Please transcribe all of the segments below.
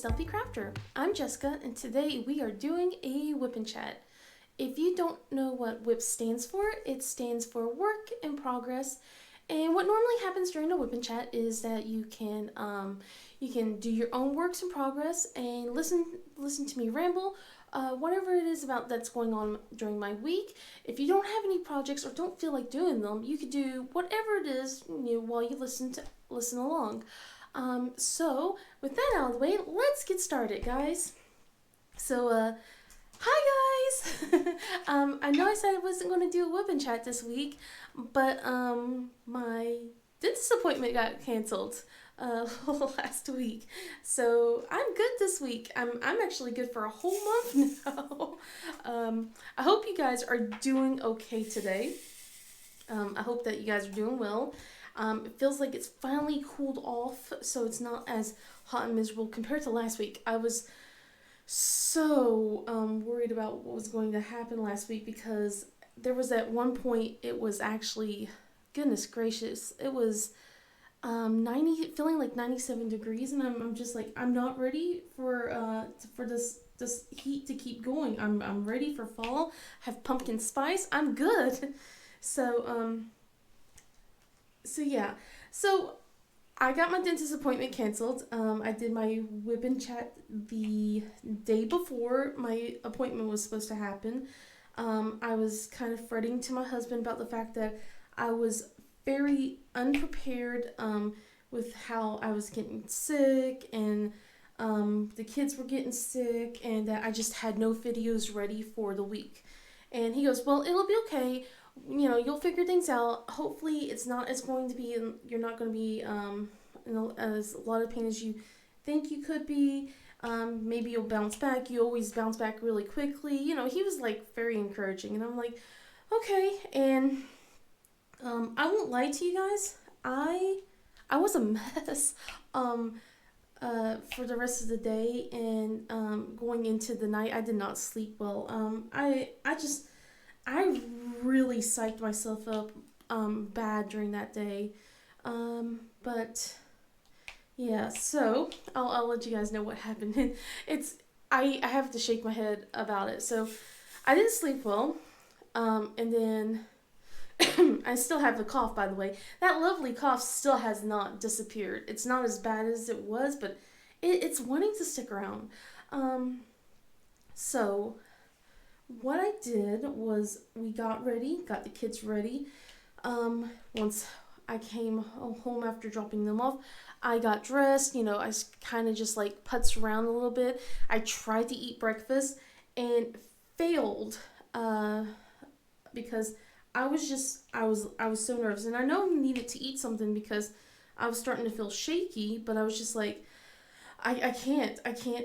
Selfie Crafter. I'm Jessica, and today we are doing a Wip Chat. If you don't know what WIP stands for, it stands for Work in Progress. And what normally happens during a Wip Chat is that you can do your own works in progress and listen to me ramble, whatever it is about that's going on during my week. If you don't have any projects or don't feel like doing them, you could do whatever it is while you listen along. So with that out of the way, let's get started, guys. So, hi guys! I know I said I wasn't going to do a Wip Chat this week, but my dentist appointment got canceled last week. So I'm good this week. I'm actually good for a whole month now. I hope you guys are doing okay today. I hope that you guys are doing well. It feels like it's finally cooled off, so it's not as hot and miserable compared to last week. I was so worried about what was going to happen last week because there was at one point it was actually, goodness gracious, it was feeling like 97 degrees, and I'm just like, I'm not ready for this heat to keep going. I'm ready for fall. Have pumpkin spice. I'm good. So yeah. So I got my dentist appointment canceled. I did my Wip Chat the day before my appointment was supposed to happen. I was kind of fretting to my husband about the fact that I was very unprepared with how I was getting sick, and the kids were getting sick, and that I just had no videos ready for the week. And he goes, well, it'll be okay. You'll figure things out. Hopefully it's not as going to be, you're not going to be in as a lot of pain as you think you could be. Maybe you'll bounce back. You always bounce back really quickly. He was like very encouraging, and I'm like, okay. And I won't lie to you guys. I was a mess for the rest of the day, and going into the night, I did not sleep well. I really psyched myself up bad during that day. But yeah, so I'll let you guys know what happened. I have to shake my head about it. So I didn't sleep well. And then I still have the cough, by the way. That lovely cough still has not disappeared. It's not as bad as it was, but it's wanting to stick around. So what I did was we got ready, got the kids ready. Once I came home after dropping them off, I got dressed. I kind of just like putzed around a little bit. I tried to eat breakfast and failed because I was so nervous, and I know I needed to eat something because I was starting to feel shaky, but I was just like, I can't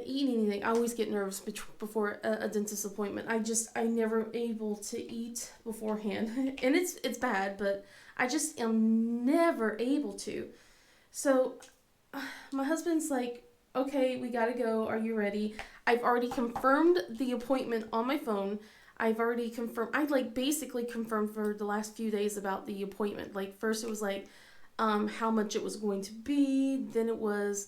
eat anything. I always get nervous before a dentist appointment. I never able to eat beforehand, and it's bad, but I just am never able to. So my husband's like, okay, we gotta go. Are you ready? I've already confirmed the appointment on my phone. I've already confirmed. I basically confirmed for the last few days about the appointment. Like first it was like how much it was going to be. Then it was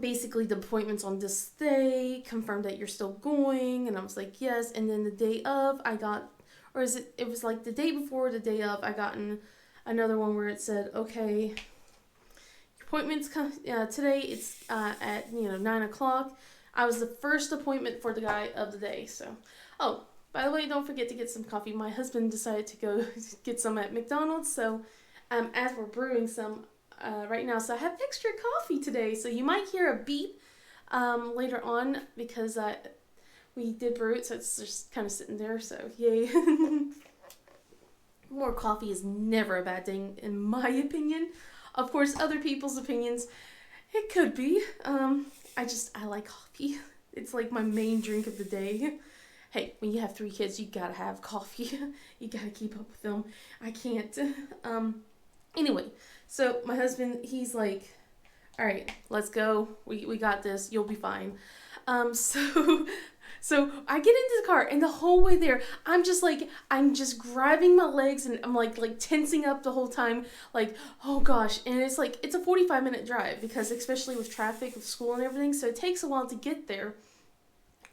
basically the appointment's on this day, confirm that you're still going, and I was like, yes. And then the day of it was like the day before, the day of, I gotten another one where it said, okay, your appointment's today, it's at 9:00. I was the first appointment for the guy of the day. So by the way, don't forget to get some coffee. My husband decided to go get some at McDonald's, so as we're brewing some right now, so I have extra coffee today, so you might hear a beep later on because we did brew it, so it's just kind of sitting there, so yay. More coffee is never a bad thing in my opinion. Of course, other people's opinions, it could be. I like coffee. It's like my main drink of the day. Hey, when you have 3 kids, you gotta have coffee. You gotta keep up with them. I can't. Anyway, so my husband, he's like, all right, let's go. We got this. You'll be fine. So So I get into the car, and the whole way there, I'm just grabbing my legs, and I'm like tensing up the whole time, like, oh gosh. And it's a 45-minute drive because especially with traffic, with school and everything, so it takes a while to get there.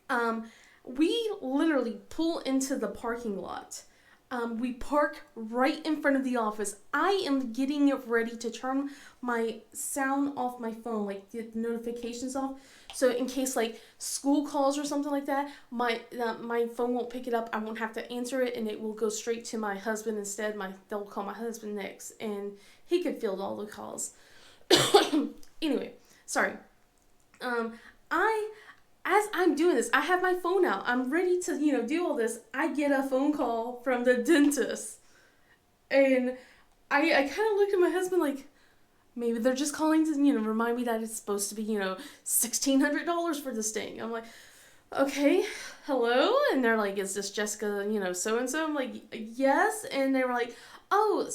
Um, we literally pull into the parking lot. We park right in front of the office. I am getting ready to turn my sound off my phone, like the notifications off. So in case like school calls or something like that, my phone won't pick it up. I won't have to answer it, and it will go straight to my husband instead. They'll call my husband next, and he could field all the calls. Anyway, sorry. Um, I as I'm doing this, I have my phone out. I'm ready to, do all this. I get a phone call from the dentist. And I kind of looked at my husband like, maybe they're just calling to, remind me that it's supposed to be, $1,600 for this thing. I'm like, okay, hello? And they're like, is this Jessica, so-and-so? I'm like, yes. And they were like, oh,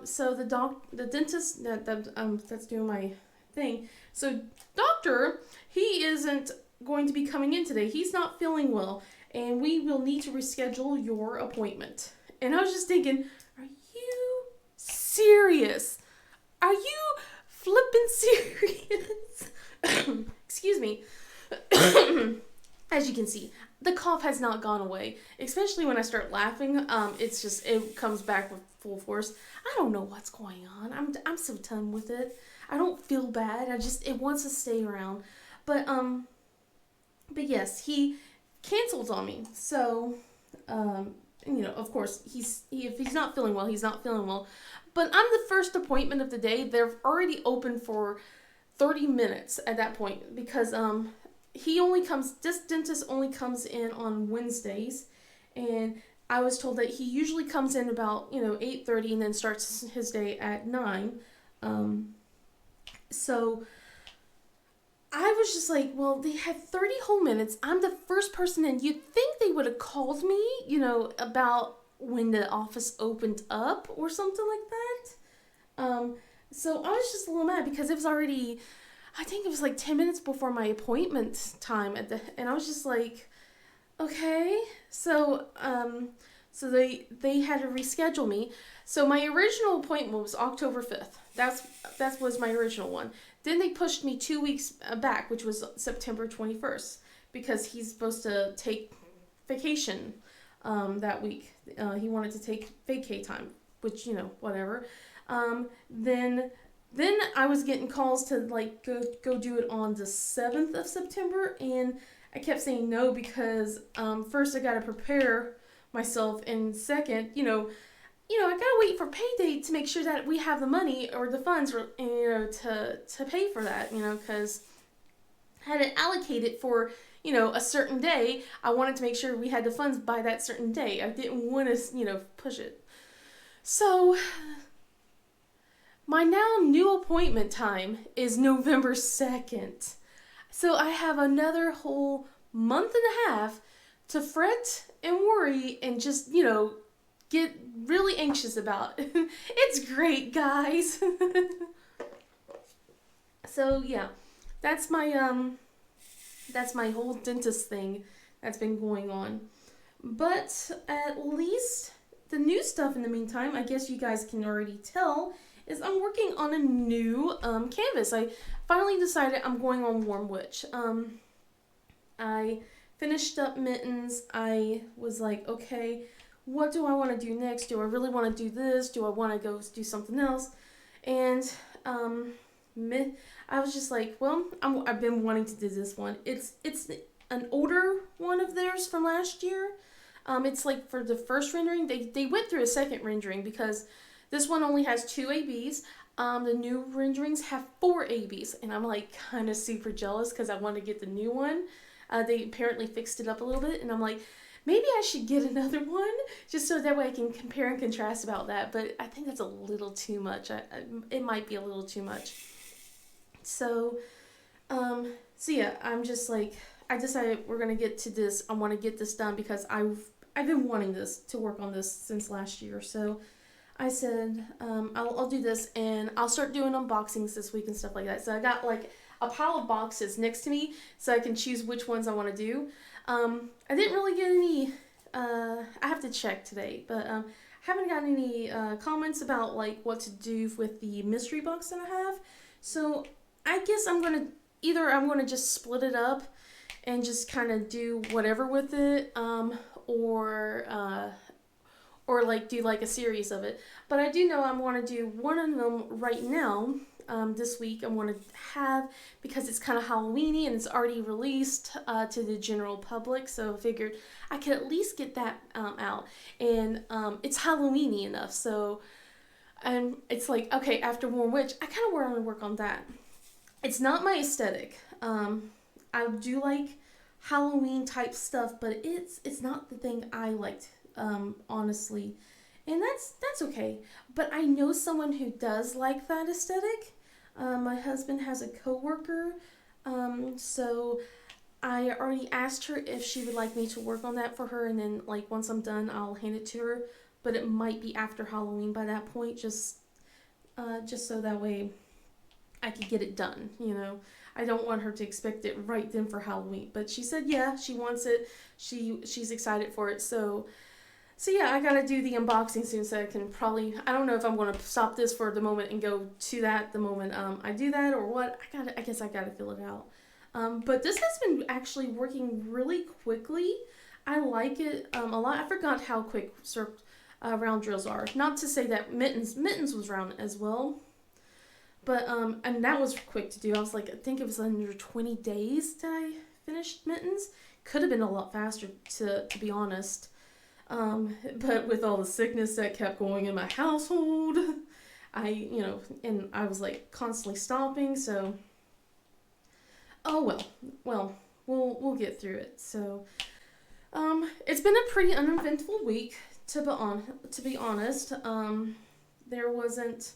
so the dentist that's doing my thing. So doctor, he isn't going to be coming in today. He's not feeling well, and we will need to reschedule your appointment. And I was just thinking, are you serious? Are you flippin' serious? Excuse me. As you can see, the cough has not gone away, especially when I start laughing. It comes back with full force. I don't know what's going on. I'm so done with it. I don't feel bad. It wants to stay around. But yes, he canceled on me. So, of course, if he's not feeling well, he's not feeling well. But I'm the first appointment of the day. They're already open for 30 minutes at that point because this dentist only comes in on Wednesdays, and I was told that he usually comes in about 8:30 and then starts his day at 9. So I was just like, well, they had 30 whole minutes. I'm the first person in. You'd think they would have called me, about when the office opened up or something like that. So I was just a little mad because it was already, I think it was like 10 minutes before my appointment time and I was just like, okay. So they had to reschedule me. So my original appointment was October 5th. That was my original one. Then they pushed me 2 weeks back, which was September 21st, because he's supposed to take vacation that week. He wanted to take vacay time, which, whatever. Then I was getting calls to like go do it on the 7th of September, and I kept saying no because first I got to prepare myself, and second, I gotta wait for payday to make sure that we have the money or the funds, to pay for that, because I had to allocate it for, a certain day. I wanted to make sure we had the funds by that certain day. I didn't want to, push it. So, my now new appointment time is November 2nd. So I have another whole month and a half to fret and worry and just, get really anxious about. It's great, guys. So yeah, that's my whole dentist thing that's been going on. But at least the new stuff in the meantime, I guess you guys can already tell, is I'm working on a new canvas. I finally decided I'm going on Warm Witch. I finished up Mittens. I was like, okay, what do I want to do next? Do I really want to do this? Do I want to go do something else? And I was just like, well, I've been wanting to do this one. It's an older one of theirs from last year. It's like for the first rendering. They went through a second rendering because this one only has 2 ABs. The new renderings have 4 ABs, and I'm like kind of super jealous because I want to get the new one. They apparently fixed it up a little bit, and I'm like, maybe I should get another one just so that way I can compare and contrast about that. But I think that's a little too much. It might be a little too much. So yeah, I'm just like, I decided we're gonna get to this. I want to get this done because I've been wanting to work on this since last year. So I said, I'll do this, and I'll start doing unboxings this week and stuff like that. So I got like a pile of boxes next to me so I can choose which ones I want to do. I didn't really get any. I have to check today, but haven't gotten any comments about like what to do with the mystery box that I have. So I guess I'm gonna just split it up and just kind of do whatever with it, or like do like a series of it. But I do know I want to do one of them right now. This week I'm going to have, because it's kind of Halloweeny and it's already released to the general public, so I figured I could at least get that out. And it's Halloweeny enough, so it's like, okay, after Warm Witch, I kind of want to work on that. It's not my aesthetic. I do like Halloween type stuff, but it's not the thing I liked, honestly, and that's okay. But I know someone who does like that aesthetic. My husband has a coworker, so I already asked her if she would like me to work on that for her, and then like once I'm done, I'll hand it to her. But it might be after Halloween by that point, just so that way I could get it done. I don't want her to expect it right then for Halloween. But she said, yeah, she wants it. She's excited for it. So yeah, I gotta do the unboxing soon, so I can probably, I don't know if I'm gonna stop this for the moment and go to that the moment I do that or what. I guess I gotta fill it out. But this has been actually working really quickly. I like it a lot. I forgot how quick round drills are. Not to say that mittens was round as well. But, and that was quick to do. I was like, I think it was under 20 days that I finished mittens. Could have been a lot faster, to be honest. But with all the sickness that kept going in my household, and I was like constantly stopping, so, oh well, we'll get through it. So, it's been a pretty uneventful week, to be honest. There wasn't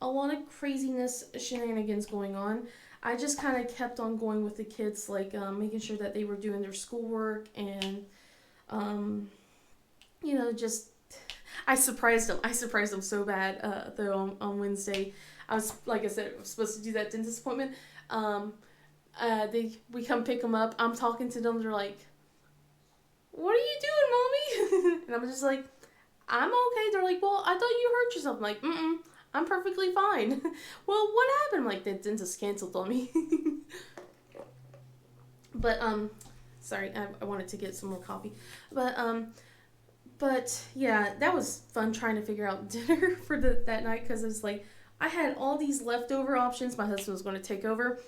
a lot of craziness, shenanigans going on. I just kind of kept on going with the kids, like making sure that they were doing their schoolwork, and just I surprised them so bad. Though on Wednesday, I was, like I said, I was supposed to do that dentist appointment. We come pick them up. I'm talking to them. They're like, "What are you doing, mommy?" And I'm just like, "I'm okay." They're like, "Well, I thought you hurt yourself." I'm like, "Mm-mm. I'm perfectly fine." "Well, what happened?" Like, the dentist canceled on me. But, sorry, I wanted to get some more coffee. But yeah, that was fun trying to figure out dinner for that night, because it was like, I had all these leftover options my husband was going to take over.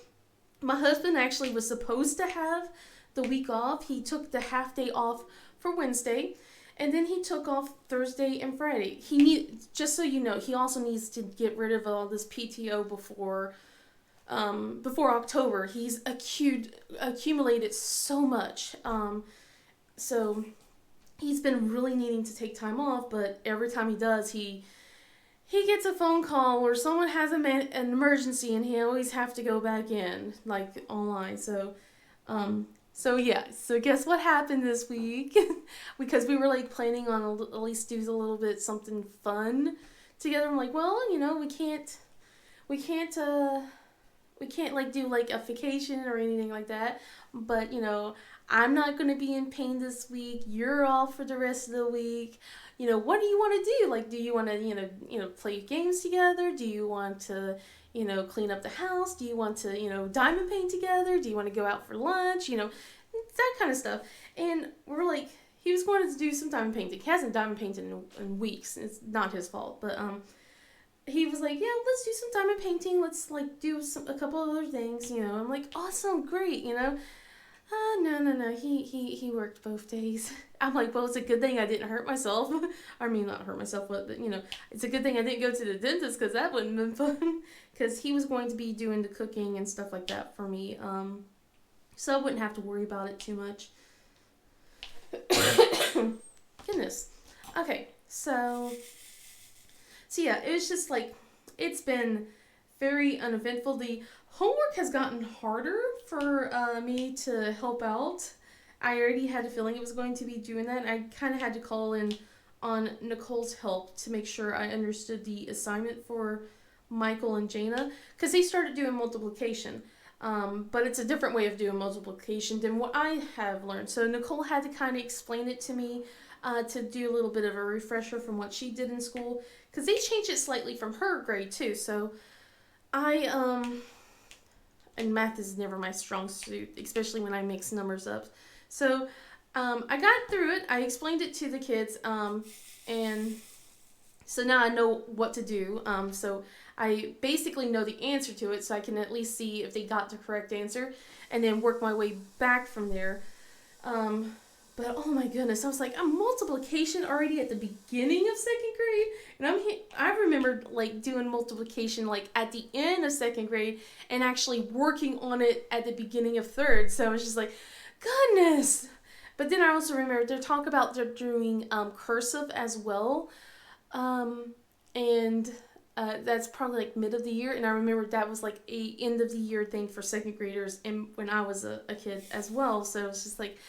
My husband actually was supposed to have the week off. He took the half day off for Wednesday. And then he took off Thursday and Friday. Just so you know, he also needs to get rid of all this PTO before October. He's accumulated so much. So he's been really needing to take time off, but every time he does, he gets a phone call or someone has an emergency, and he always have to go back in, like, online. So yeah, so guess what happened this week? Because we were like planning on at least do a little bit something fun together. I'm like, well, we can't like do like a vacation or anything like that. But I'm not gonna be in pain this week. You're off for the rest of the week. What do you want to do? Like, do you want to play games together? Do you want to clean up the house? Do you want to, diamond paint together? Do you want to go out for lunch? That kind of stuff. And we're like, he was going to do some diamond painting. He hasn't diamond painted in weeks. It's not his fault. But he was like, yeah, let's do some diamond painting. Let's like do a couple other things. I'm like, awesome, great. No. He worked both days. I'm like, well, it's a good thing I didn't hurt myself. I mean, not hurt myself, but it's a good thing I didn't go to the dentist, because that wouldn't have been fun. Because he was going to be doing the cooking and stuff like that for me. So I wouldn't have to worry about it too much. Goodness. Okay, so yeah, it was just like, it's been very uneventful. The homework has gotten harder for me to help out. I already had a feeling it was going to be doing that. I kind of had to call in on Nicole's help to make sure I understood the assignment for Michael and Jaina, because they started doing multiplication. But it's a different way of doing multiplication than what I have learned. So Nicole had to kind of explain it to me to do a little bit of a refresher from what she did in school, because they changed it slightly from her grade too. So and math is never my strong suit, especially when I mix numbers up. So I got through it. I explained it to the kids, and so now I know what to do. So I basically know the answer to it, so I can at least see if they got the correct answer, and then work my way back from there. But oh my goodness, I was like, I'm multiplication already at the beginning of second grade, and I remember like doing multiplication like at the end of second grade, and actually working on it at the beginning of third. So I was just like, goodness. But then I also remember they talk about they're doing cursive as well, and that's probably like mid of the year. And I remember that was like a end of the year thing for second graders, and when I was a kid as well. So it's just like,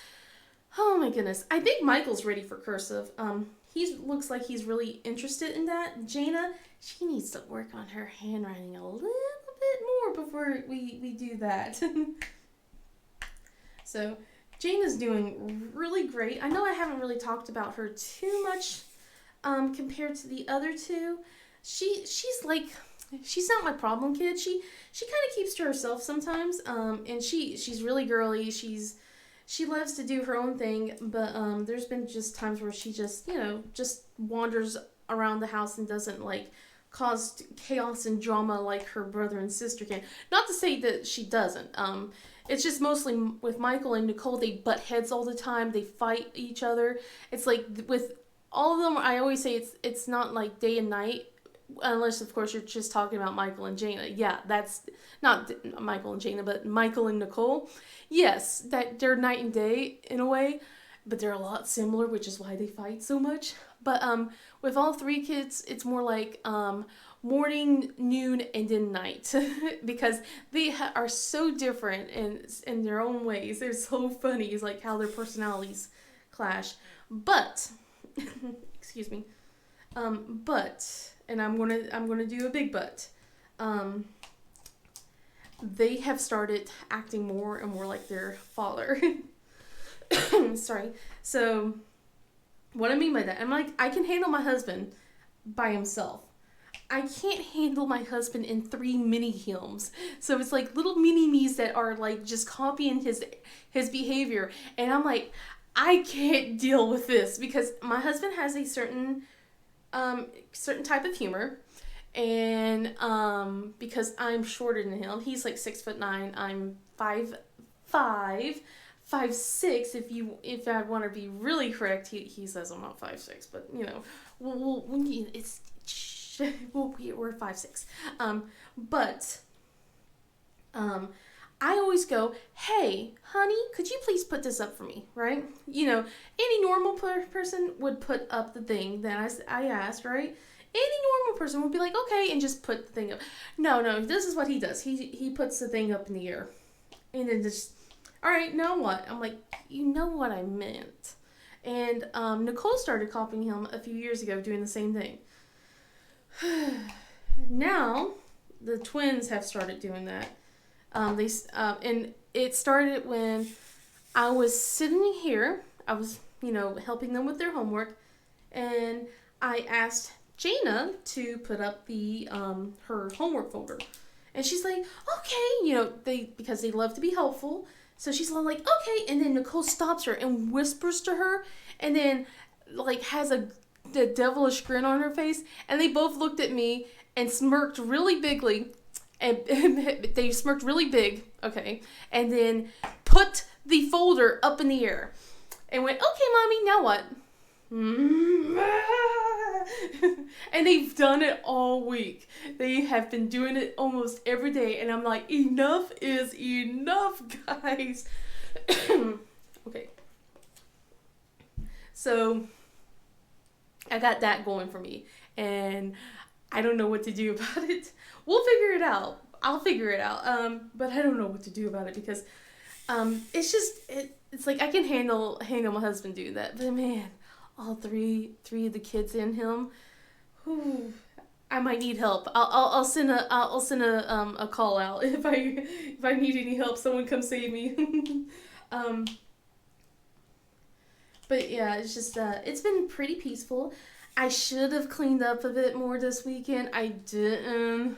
oh my goodness. I think Michael's ready for cursive. He looks like he's really interested in that. Jana, she needs to work on her handwriting a little bit more before we do that. So Jana's doing really great. I know I haven't really talked about her too much compared to the other two. She's not my problem kid. She kind of keeps to herself sometimes. And she's really girly. She loves to do her own thing, but there's been just times where she just wanders around the house and doesn't like cause chaos and drama like her brother and sister can. Not to say that she doesn't. It's just mostly with Michael and Nicole, they butt heads all the time. They fight each other. It's like with all of them, I always say it's not like day and night, unless of course you're just talking about Michael and Jana. Yeah, that's not Michael and Jana, but Michael and Nicole. Yes, that they're night and day in a way, but they're a lot similar, which is why they fight so much. But with all three kids, it's more like morning, noon, and then night, because they are so different in their own ways. They're so funny. It's like how their personalities clash. But excuse me. But, and I'm gonna do a big but. They have started acting more and more like their father. Sorry. So, what I mean by that, I'm like, I can handle my husband by himself. I can't handle my husband in 3 mini hymns. So it's like little mini me's that are like just copying his behavior. And I'm like, I can't deal with this, because my husband has a certain type of humor. And because I'm shorter than him, he's like 6'9", I'm 5'5", 5'6". If I want to be really correct, he says I'm not 5'6", but you know, we're 5'6". But I always go, hey, honey, could you please put this up for me, right? You know, any normal person would put up the thing that I asked, right? Any normal person would be like, okay, and just put the thing up. No, this is what he does. He puts the thing up in the air. And then just, all right, now what? I'm like, you know what I meant. And Nicole started copying him a few years ago, doing the same thing. Now, the twins have started doing that. And it started when I was sitting here. I was, helping them with their homework. And I asked Jana to put up the her homework folder, and she's like, okay, because they love to be helpful, so she's all like, okay, and then Nicole stops her and whispers to her, and then like has the devilish grin on her face, and they both looked at me and smirked really bigly, and they smirked really big, okay, and then put the folder up in the air, and went, okay, mommy, now what? And they've done it all week. They have been doing it almost every day, and I'm like, enough is enough, guys. Okay. So I got that going for me, and I don't know what to do about it. We'll figure it out. I'll figure it out. But I don't know what to do about it, because it's just it's like I can handle my husband doing that, but man, all three of the kids in him, whew, I might need help. I'll send a call out if I need any help. Someone come save me. um, but yeah, it's just it's been pretty peaceful. I should have cleaned up a bit more this weekend. I didn't.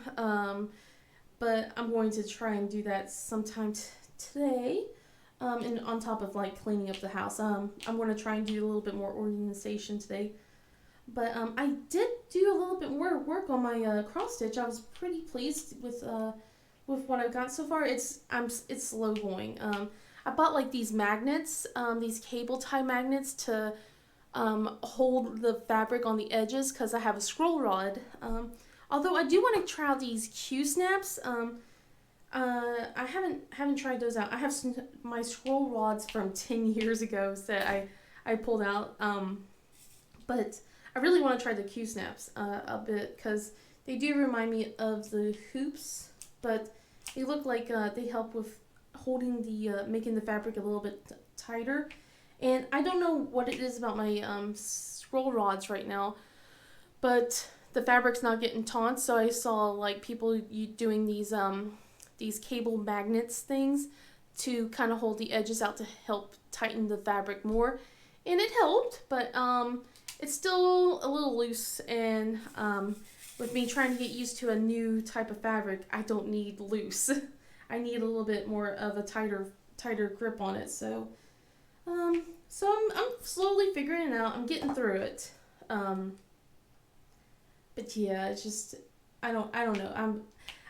But I'm going to try and do that sometime today. And on top of like cleaning up the house, I'm going to try and do a little bit more organization today. But I did do a little bit more work on my cross stitch. I was pretty pleased with what I've got so far. It's slow going. I bought like these magnets, these cable tie magnets to hold the fabric on the edges because I have a scroll rod. Although I do want to try out these Q snaps. I haven't tried those out. I have my scroll rods from 10 years ago that I pulled out. But I really want to try the Q snaps a bit because they do remind me of the hoops, but they look like they help with holding the making the fabric a little bit tighter. And I don't know what it is about my scroll rods right now, but the fabric's not getting taut. So I saw like people doing these cable magnets things to kind of hold the edges out to help tighten the fabric more, and it helped, but it's still a little loose, and with me trying to get used to a new type of fabric, I don't need loose. I need a little bit more of a tighter grip on it. So I'm slowly figuring it out. I'm getting through it. But yeah, it's just I don't know.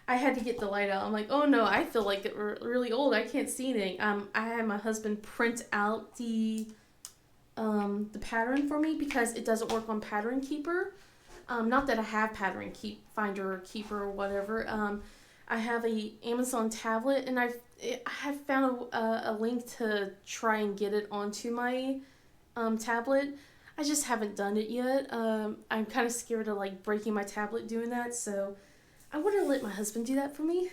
I had to get the light out. I'm like, oh no, I feel like really old. I can't see anything. I had my husband print out the pattern for me because it doesn't work on Pattern Keeper. Not that I have Pattern Finder or Keeper or whatever. I have a Amazon tablet, and I have found a link to try and get it onto my tablet. I just haven't done it yet. I'm kind of scared of like breaking my tablet doing that, so I want to let my husband do that for me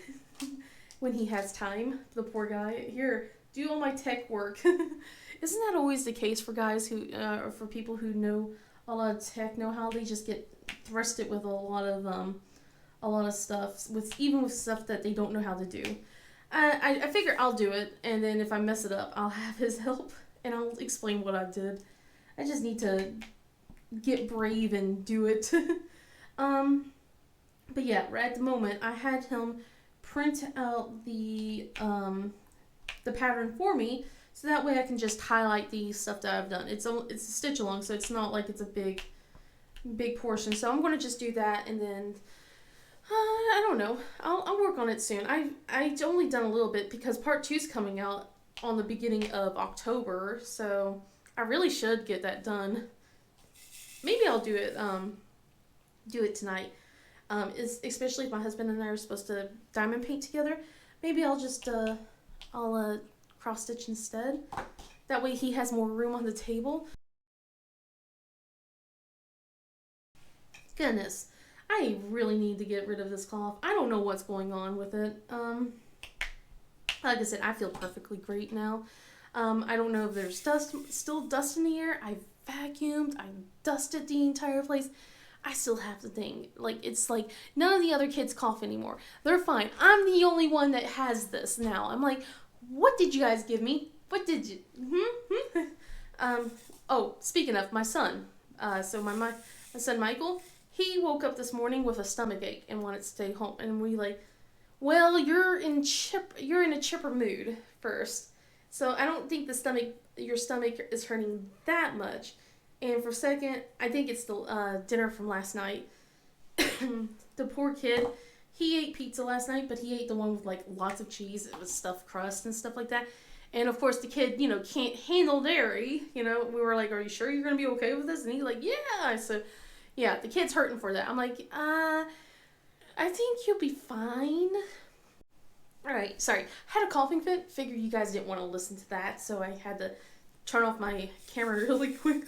when he has time. The poor guy. Here, do all my tech work. Isn't that always the case for guys who, or for people who know a lot of tech know-how? They just get thrusted with a lot of stuff, even with stuff that they don't know how to do. I figure I'll do it, and then if I mess it up, I'll have his help, and I'll explain what I did. I just need to get brave and do it. But yeah, right at the moment, I had him print out the pattern for me, so that way I can just highlight the stuff that I've done. It's a stitch along, so it's not like it's a big portion. So I'm going to just do that, and then I don't know. I'll work on it soon. I only done a little bit because part 2's coming out on the beginning of October, so I really should get that done. Maybe I'll do it tonight. Especially if my husband and I are supposed to diamond paint together. Maybe I'll just I'll cross stitch instead. That way he has more room on the table. Goodness, I really need to get rid of this cloth. I don't know what's going on with it. Like I said, I feel perfectly great now. I don't know if there's still dust in the air. I vacuumed, I dusted the entire place. I still have the thing. Like, it's like none of the other kids cough anymore. They're fine. I'm the only one that has this now. I'm like, what did you guys give me? What did you? Oh, speaking of my son, so my son Michael, he woke up this morning with a stomach ache and wanted to stay home, and we like, well, you're in a chipper mood first, so I don't think your stomach is hurting that much, and for second, I think it's the dinner from last night. The poor kid. He ate pizza last night, but he ate the one with like lots of cheese. It was stuffed crust and stuff like that. And of course, the kid, can't handle dairy. We were like, "Are you sure you're gonna be okay with this?" And he's like, "Yeah." So, yeah, the kid's hurting for that. I'm like, I think you'll be fine. All right, sorry. I had a coughing fit. Figured you guys didn't want to listen to that, so I had to turn off my camera really quick.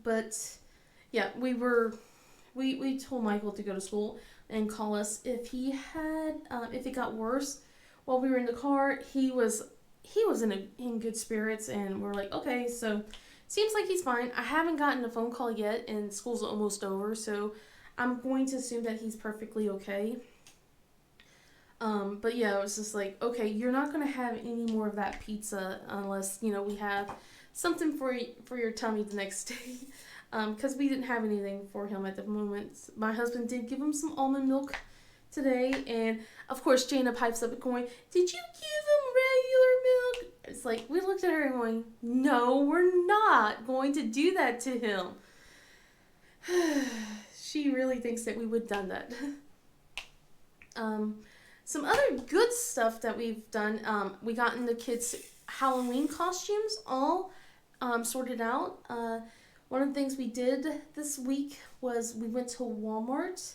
But yeah, we told Michael to go to school and call us if if it got worse. While we were in the car, he was in good spirits, and we're like, okay. So seems like he's fine. I haven't gotten a phone call yet, and school's almost over, so I'm going to assume that he's perfectly okay. But yeah, it was just like, okay, you're not gonna have any more of that pizza unless we have something for your tummy the next day. Because we didn't have anything for him at the moment. My husband did give him some almond milk today, and of course Jana pipes up going, "Did you give him regular milk?" It's like we looked at her and going, "No, we're not going to do that to him." She really thinks that we would have done that. um, some other good stuff that we've done. We got in the kids' Halloween costumes all sorted out. One of the things we did this week was we went to Walmart.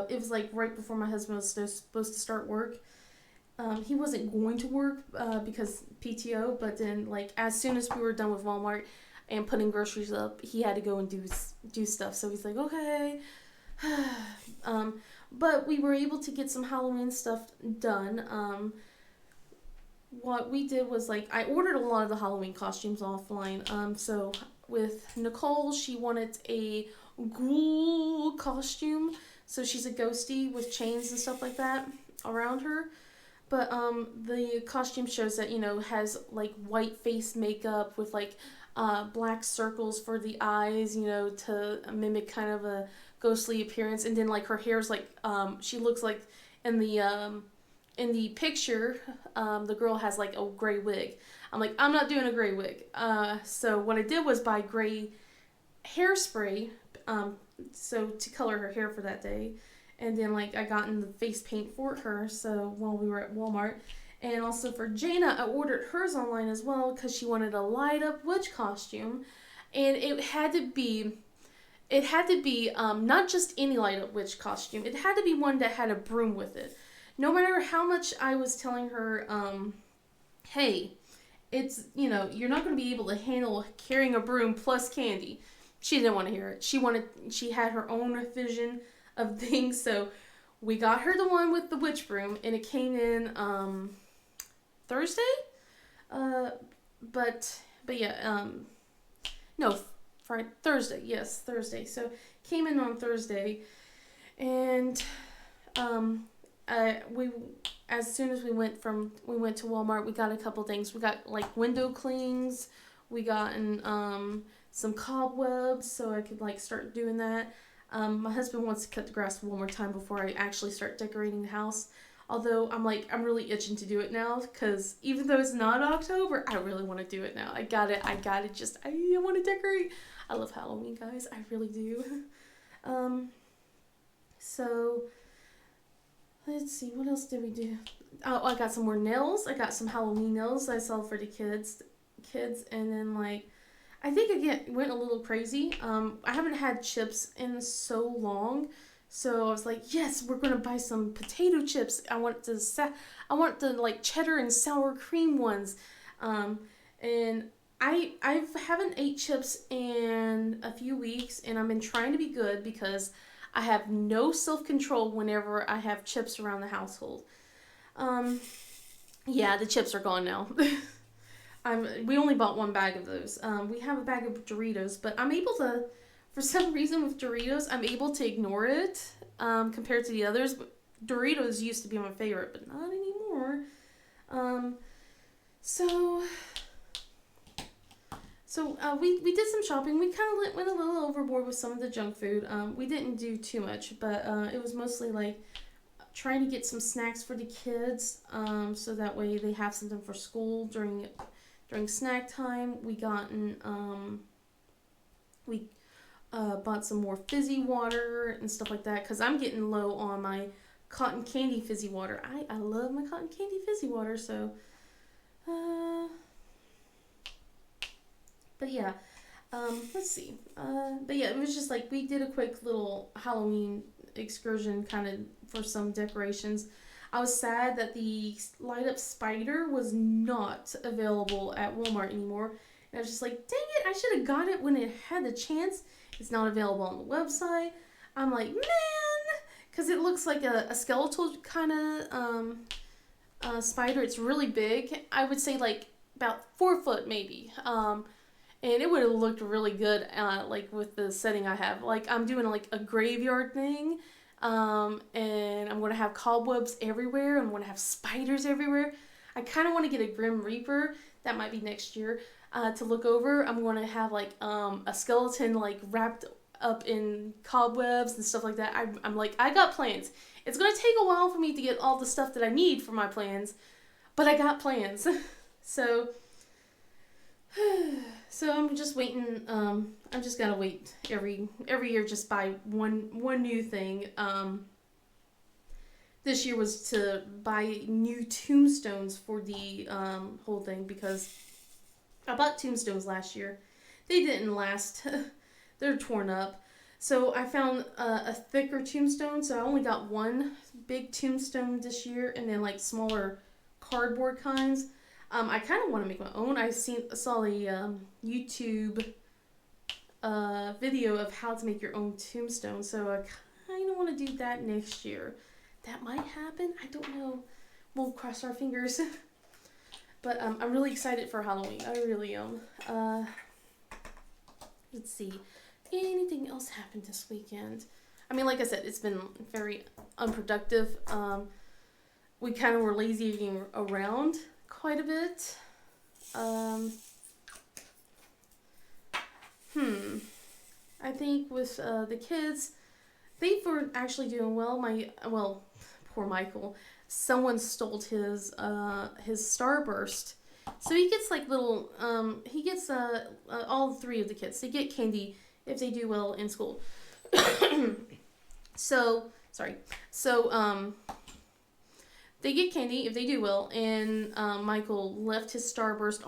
It was like right before my husband was supposed to start work. He wasn't going to work because PTO, but then like as soon as we were done with Walmart and putting groceries up, he had to go and do stuff. So he's like, okay. But we were able to get some Halloween stuff done. What we did was like I ordered a lot of the Halloween costumes offline. So with Nicole, she wanted a ghoul costume, so she's a ghosty with chains and stuff like that around her. But the costume shows that has like white face makeup with like black circles for the eyes, to mimic kind of a ghostly appearance, and then like her hair's like she looks like in the picture, the girl has like a gray wig. I'm like, I'm not doing a gray wig. So what I did was buy gray hairspray, so to color her hair for that day. And then like I got in the face paint for her, so while we were at Walmart. And also for Jana, I ordered hers online as well because she wanted a light up witch costume. And it had to be not just any light up witch costume. It had to be one that had a broom with it. No matter how much I was telling her, hey, it's, you're not going to be able to handle carrying a broom plus candy. She didn't want to hear it. She had her own vision of things, so we got her the one with the witch broom, and it came in, Thursday? But yeah, no, Friday, Thursday, yes, Thursday. So, came in on Thursday, and, we as soon as we went to Walmart, we got a couple things. We got like window clings, we got some cobwebs, so I could like start doing that. My husband wants to cut the grass one more time before I actually start decorating the house. Although I'm really itching to do it now, because even though it's not October, I really want to do it now. I got it. I want to decorate. I love Halloween, guys. I really do. So let's see, what else did we do? Oh, I got some more nails. I got some Halloween nails I saw for the kids, and then like, I think again went a little crazy. I haven't had chips in so long, so I was like, yes, we're gonna buy some potato chips. I want the like cheddar and sour cream ones, and I haven't ate chips in a few weeks, and I've been trying to be good because I have no self-control whenever I have chips around the household. Yeah, the chips are gone now. We only bought one bag of those. We have a bag of Doritos, but I'm able to, for some reason with Doritos, I'm able to ignore it compared to the others. But Doritos used to be my favorite, but not anymore. So we did some shopping. We kind of went a little overboard with some of the junk food. We didn't do too much, but it was mostly like trying to get some snacks for the kids, so that way they have something for school during snack time. We bought some more fizzy water and stuff like that because I'm getting low on my cotton candy fizzy water. I love my cotton candy fizzy water, so but yeah, let's see. But yeah, it was just like we did a quick little Halloween excursion kind of for some decorations. I was sad that the light up spider was not available at Walmart anymore. And I was just like, dang it, I should have got it when it had the chance. It's not available on the website. I'm like, man, because it looks like a skeletal kind of spider. It's really big. I would say like about 4 foot maybe. And it would have looked really good, like with the setting I have. Like I'm doing like a graveyard thing, and I'm gonna have cobwebs everywhere. I'm gonna have spiders everywhere. I kind of want to get a Grim Reaper. That might be next year, to look over. I'm gonna have like a skeleton like wrapped up in cobwebs and stuff like that. I'm like, I got plans. It's gonna take a while for me to get all the stuff that I need for my plans, but I got plans. So so I'm just waiting. I'm just gotta wait every year, just buy one new thing. This year was to buy new tombstones for the whole thing, because I bought tombstones last year. They didn't last. They're torn up. So I found a thicker tombstone. So I only got one big tombstone this year, and then like smaller cardboard kinds. I kind of want to make my own. Saw a YouTube video of how to make your own tombstone. So I kind of want to do that next year. That might happen. I don't know. We'll cross our fingers. But I'm really excited for Halloween. I really am. Let's see. Anything else happened this weekend? I mean, like I said, it's been very unproductive. We kind of were lazying around quite a bit. I think with the kids, they were actually doing well. Poor Michael. Someone stole his Starburst. So he gets like little, all three of the kids, they get candy if they do well in school. So they get candy if they do well, and Michael left his Starburst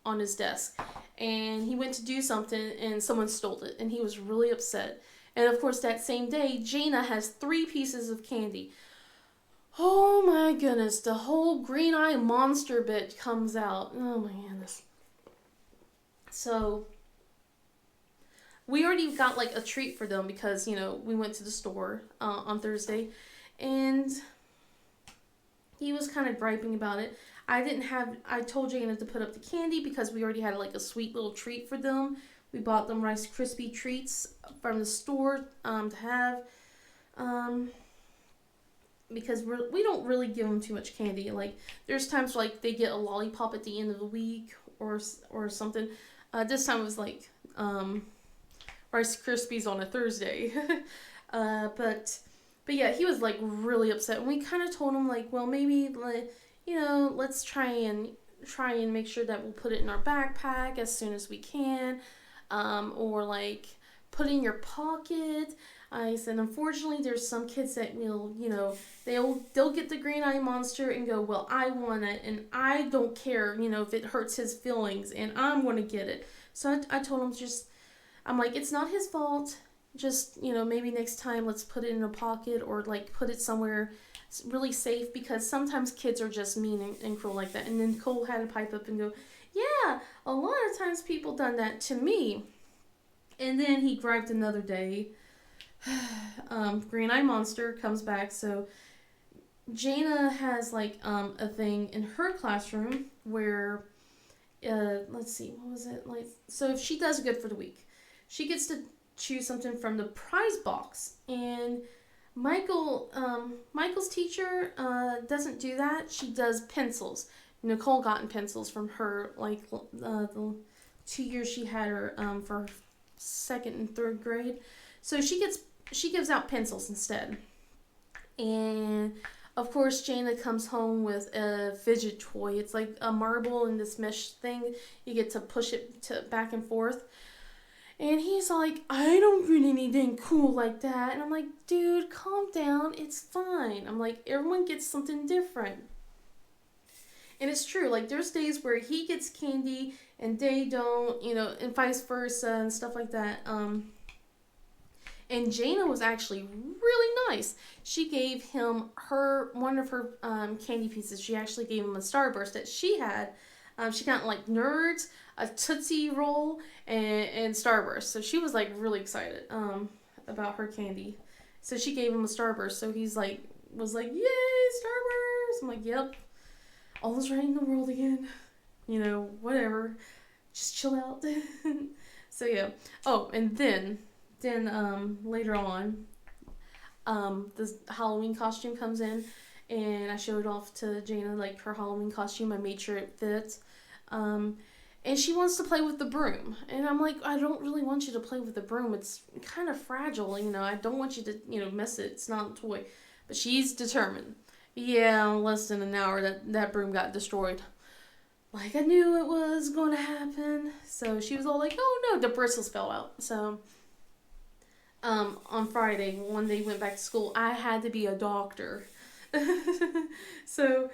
on his desk, and he went to do something, and someone stole it, and he was really upset. And of course, that same day, Jaina has 3 pieces of candy. Oh my goodness, the whole green eye monster bit comes out. Oh my goodness. So we already got like a treat for them, because, we went to the store on Thursday, and he was kind of griping about it. I told Jaina to put up the candy because we already had like a sweet little treat for them. We bought them Rice Krispie treats from the store to have. Because we don't really give them too much candy. Like, there's times like they get a lollipop at the end of the week or something. This time it was like Rice Krispies on a Thursday. But yeah, he was like really upset, and we kind of told him like, well, maybe like, let's try and make sure that we'll put it in our backpack as soon as we can, or like put it in your pocket. I said, unfortunately, there's some kids that will, they'll get the green eye monster and go, well, I want it, and I don't care, if it hurts his feelings, and I'm going to get it. So I told him I'm like, it's not his fault. Just, maybe next time let's put it in a pocket, or like put it somewhere really safe, because sometimes kids are just mean and cruel like that. And then Cole had to pipe up and go, yeah, a lot of times people done that to me. And then he griped another day. Green Eye Monster comes back. So Jaina has like a thing in her classroom where let's see, what was it like? So if she does good for the week, she gets to choose something from the prize box. And Michael's teacher doesn't do that. She does pencils. Nicole gotten pencils from her like the 2 years she had her for 2nd and 3rd grade. So she gives out pencils instead. And of course, Jaina comes home with a fidget toy. It's like a marble in this mesh thing. You get to push it back and forth. And he's like, I don't get anything cool like that. And I'm like, dude, calm down. It's fine. I'm like, everyone gets something different. And it's true. Like, there's days where he gets candy and they don't, and vice versa and stuff like that. And Jaina was actually really nice. She gave him one of her candy pieces. She actually gave him a Starburst that she had. She got like Nerds, a Tootsie Roll, and Starburst. So she was like really excited about her candy. So she gave him a Starburst. So he's like, was like, yay, Starburst! I'm like, yep, all is right in the world again. whatever, just chill out. So yeah. Oh, and then later on, the Halloween costume comes in, and I showed off to Jana like her Halloween costume. I made sure it fits. Um, and she wants to play with the broom, and I'm like, I don't really want you to play with the broom. It's kind of fragile, I don't want you to mess it. It's not a toy. But she's determined. Yeah, in less than an hour that broom got destroyed. Like I knew it was going to happen. So she was all like, "Oh no, the bristles fell out." So on Friday, when they went back to school, I had to be a doctor. so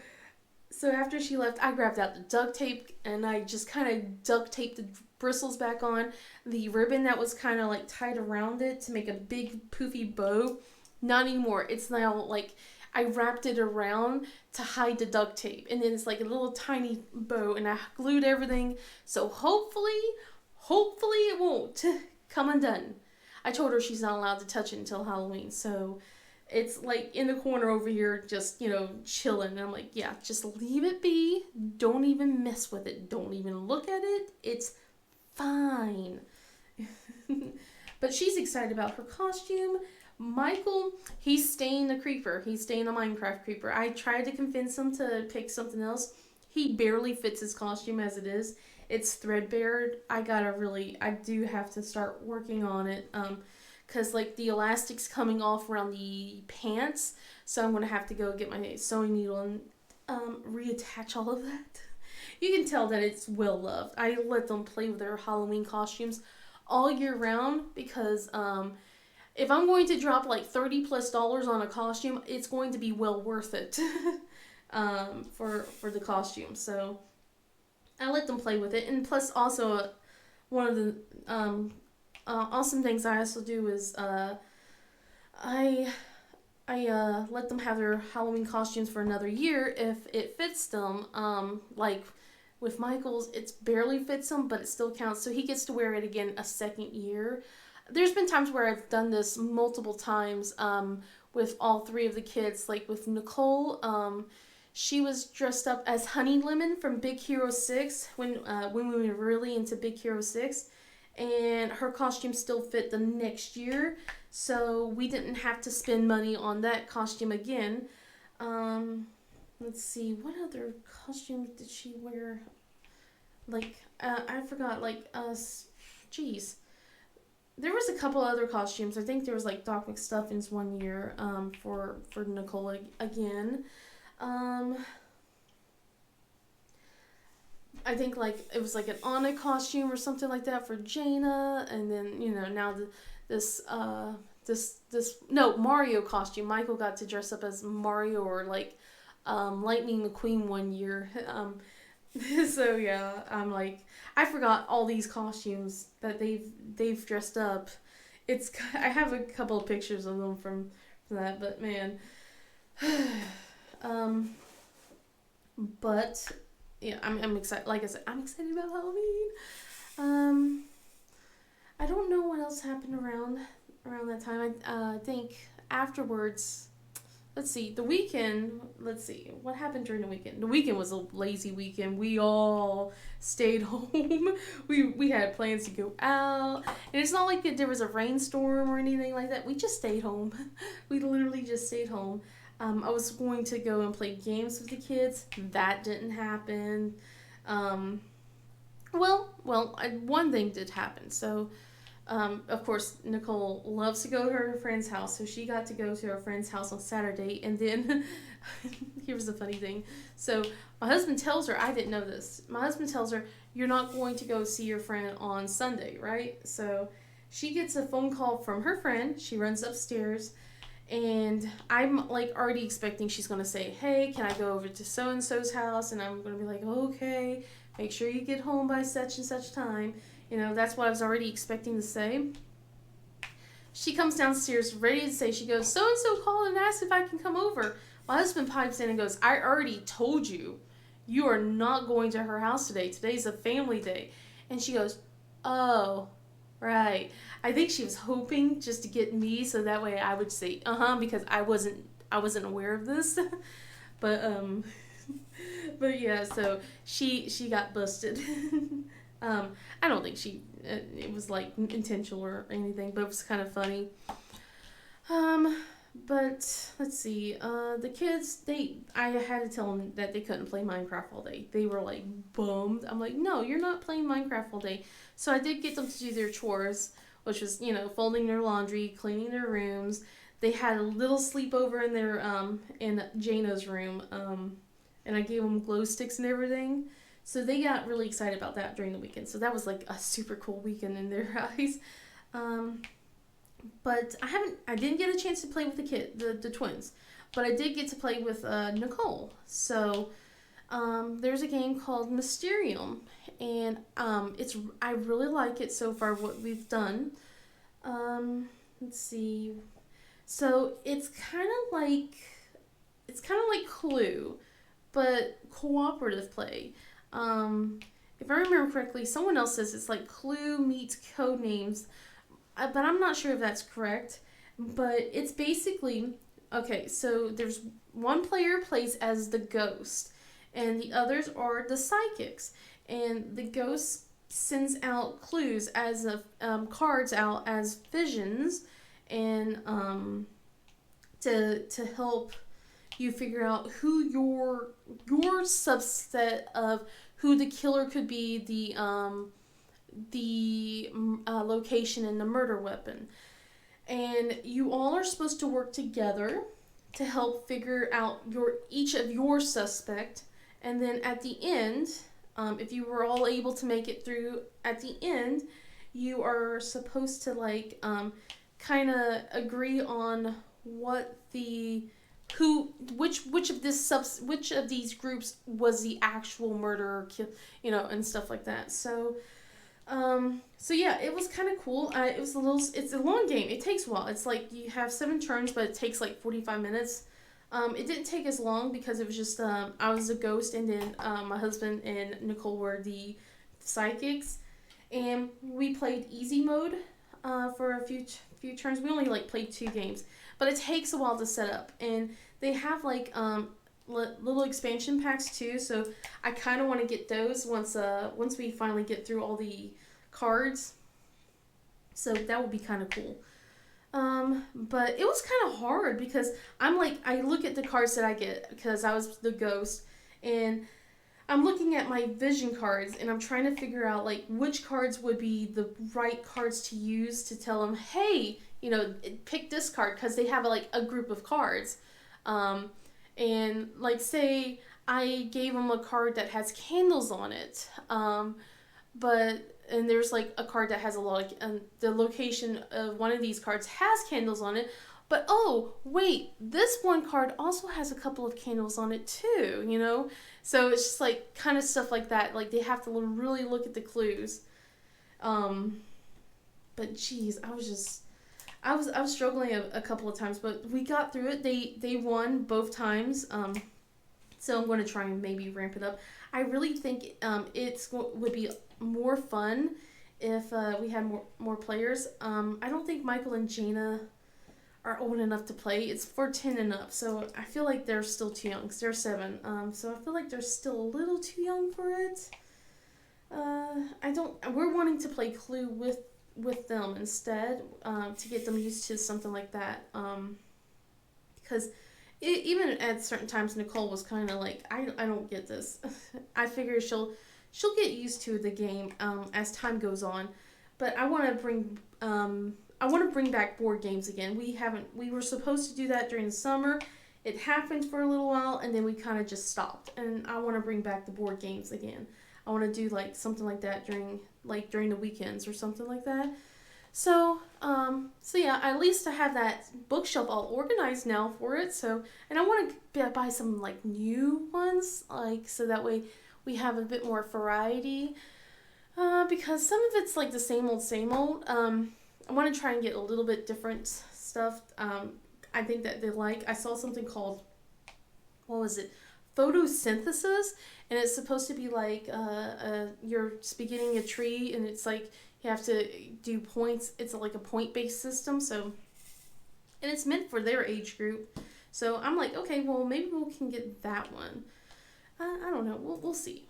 so after she left, I grabbed out the duct tape and I just kind of duct taped the bristles back on. The ribbon that was kind of like tied around it to make a big poofy bow. Not anymore. It's now like I wrapped it around to hide the duct tape, and then it's like a little tiny bow, and I glued everything. So hopefully it won't come undone. I told her she's not allowed to touch it until Halloween, so it's like in the corner over here, just chilling. And I'm like, yeah, just leave it be. Don't even mess with it. Don't even look at it. It's fine. But she's excited about her costume. Michael, he's staying the creeper. He's staying the Minecraft creeper. I tried to convince him to pick something else. He barely fits his costume as it is. It's threadbare. I do have to start working on it. Because like the elastic's coming off around the pants. So I'm going to have to go get my sewing needle and reattach all of that. You can tell that it's well loved. I let them play with their Halloween costumes all year round because if I'm going to drop like $30+ on a costume, it's going to be well worth it for the costume. So I let them play with it, and plus also one of the awesome things I also do is I let them have their Halloween costumes for another year if it fits them. Like with Michael's, it's barely fits him, but it still counts, so he gets to wear it again a second year. There's been times where I've done this multiple times with all three of the kids. Like with Nicole, she was dressed up as Honey Lemon from Big Hero 6 when we were really into Big Hero 6. And her costume still fit the next year. So we didn't have to spend money on that costume again. Let's see, what other costume did she wear? Like, I forgot, geez. There was a couple other costumes. I think there was like Doc McStuffins one year for Nicole again. I think like it was like an Anna costume or something like that for Jaina, and then now this Mario costume. Michael got to dress up as Mario or like Lightning McQueen one year. So yeah, I'm like, I forgot all these costumes that they've dressed up. I have a couple of pictures of them from that, but man, but yeah, I'm excited. Like I said, I'm excited about Halloween. I don't know what else happened around that time. I think afterwards. Let's see, what happened during the weekend? The weekend was a lazy weekend. We all stayed home. We had plans to go out. And it's not like there was a rainstorm or anything like that. We just stayed home. We literally just stayed home. I was going to go and play games with the kids. That didn't happen. One thing did happen. So, of course, Nicole loves to go to her friend's house, so she got to go to her friend's house on Saturday, and then, here's the funny thing. So, my husband tells her, I didn't know this, my husband tells her, you're not going to go see your friend on Sunday, right? So, she gets a phone call from her friend, she runs upstairs, and I'm, like, already expecting she's going to say, hey, can I go over to so-and-so's house? And I'm going to be like, okay, make sure you get home by such and such time. That's what I was already expecting to say. She comes downstairs ready to say, she goes, so-and-so called and asked if I can come over. My husband pipes in and goes, I already told you, you are not going to her house today. Today's a family day. And she goes, oh, right. I think she was hoping just to get me so that way I would say, because I wasn't aware of this. But, But yeah, so she got busted. I don't think it was like intentional or anything, but it was kind of funny. Um, but let's see. The kids, I had to tell them that they couldn't play Minecraft all day. They were like bummed. I'm like, no, you're not playing Minecraft all day. So I did get them to do their chores, which was folding their laundry, cleaning their rooms. They had a little sleepover in their in Jana's room. And I gave them glow sticks and everything. So they got really excited about that during the weekend. So that was like a super cool weekend in their eyes. Um, but I didn't get a chance to play with the twins, but I did get to play with Nicole. So there's a game called Mysterium, and I really like it so far. What we've done. Let's see. So it's kind of like Clue, but cooperative play. If I remember correctly, someone else says it's like Clue meets Codenames, but I'm not sure if that's correct. But it's basically okay. So there's one player plays as the ghost, and the others are the psychics, and the ghost sends out clues as cards out as visions, and to help you figure out who your subset of who the killer could be, the location and the murder weapon, and you all are supposed to work together to help figure out each of your suspect, and then at the end, if you were all able to make it through at the end, you are supposed to kind of agree on what the who which of which of these groups was the actual murderer, and stuff like that. So yeah, it was kind of cool. It's a long game. It takes a while. It's like you have 7 turns, but it takes like 45 minutes. It didn't take as long because it was just I was a ghost, and then my husband and Nicole were the psychics, and we played easy mode for a few turns. We only played 2 games, but it takes a while to set up, and they have little expansion packs too. So I kind of want to get those once we finally get through all the cards. So that would be kind of cool. But it was kind of hard because I look at the cards that I get because I was the ghost, and I'm looking at my vision cards, and I'm trying to figure out which cards would be the right cards to use to tell them, hey, pick this card, because they have a group of cards. And say I gave them a card that has candles on it, and there's a card that has a lot of, the location of one of these cards has candles on it, but oh wait, this one card also has a couple of candles on it too. So it's just kind of stuff like that. They have to really look at the clues. But geez, I was struggling a couple of times, but we got through it. They won both times. So I'm going to try and maybe ramp it up. I really think would be more fun if we had more players. I don't think Michael and Jana are old enough to play. It's for 10 and up, so I feel like they're still too young, because they're 7. So I feel like they're still a little too young for it. We're wanting to play Clue with them instead, to get them used to something like that. Because even at certain times, Nicole was kind of I don't get this. I figure she'll get used to the game as time goes on. But I want to bring back board games again. We were supposed to do that during the summer. It happened for a little while, and then we kind of just stopped. And I want to bring back the board games again. I want to do something like that during the weekends or something like that. So yeah, at least I have that bookshelf all organized now for it. So, and I want to buy some new ones, so that way we have a bit more variety. Because some of it's the same old, same old. I want to try and get a little bit different stuff. I think that I saw something called, what was it? Photosynthesis, and it's supposed to be you're beginning a tree, and it's you have to do points. It's a point-based system, so, and it's meant for their age group. So I'm okay, well, maybe we can get that one. I don't know. We'll see.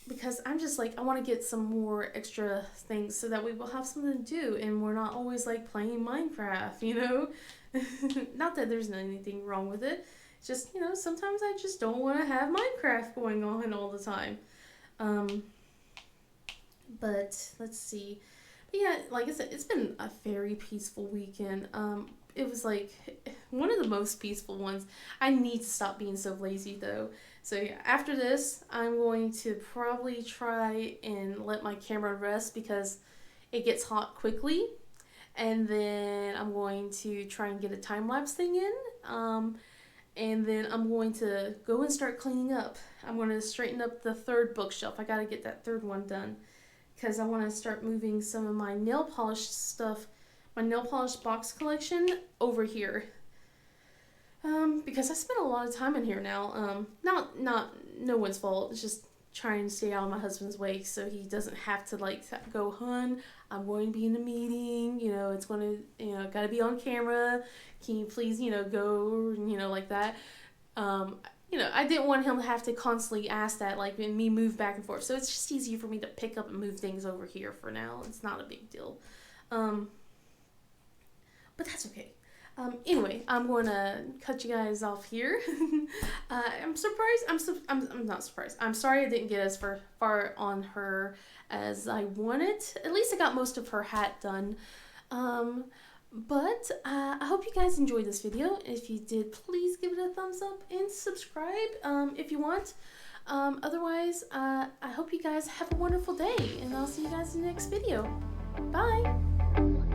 Because I'm just like, I want to get some more extra things so that we will have something to do and we're not always like playing Minecraft, you know? Not that there's anything wrong with it. It's just, sometimes I just don't want to have Minecraft going on all the time. Um, but let's see. But yeah, like I said, it's been a very peaceful weekend. It was like one of the most peaceful ones. I need to stop being so lazy though. So yeah, after this, I'm going to probably try and let my camera rest because it gets hot quickly. And then I'm going to try and get a time lapse thing in. And then I'm going to go and start cleaning up. I'm going to straighten up the third bookshelf. I got to get that third one done because I want to start moving some of my nail polish stuff, my nail polish box collection over here. Because I spent a lot of time in here now. Not no one's fault. It's just trying to stay out of my husband's way so he doesn't have to like go, hun, I'm going to be in a meeting, it's going to, got to be on camera. Can you please, go, like that. I didn't want him to have to constantly ask that, like, and me move back and forth. So it's just easier for me to pick up and move things over here for now. It's not a big deal. But that's okay. Anyway, I'm going to cut you guys off here. I'm surprised. I'm not surprised. I'm sorry I didn't get as far on her as I wanted. At least I got most of her hat done. But I hope you guys enjoyed this video. If you did, please give it a thumbs up and subscribe if you want. Otherwise, I hope you guys have a wonderful day, and I'll see you guys in the next video. Bye!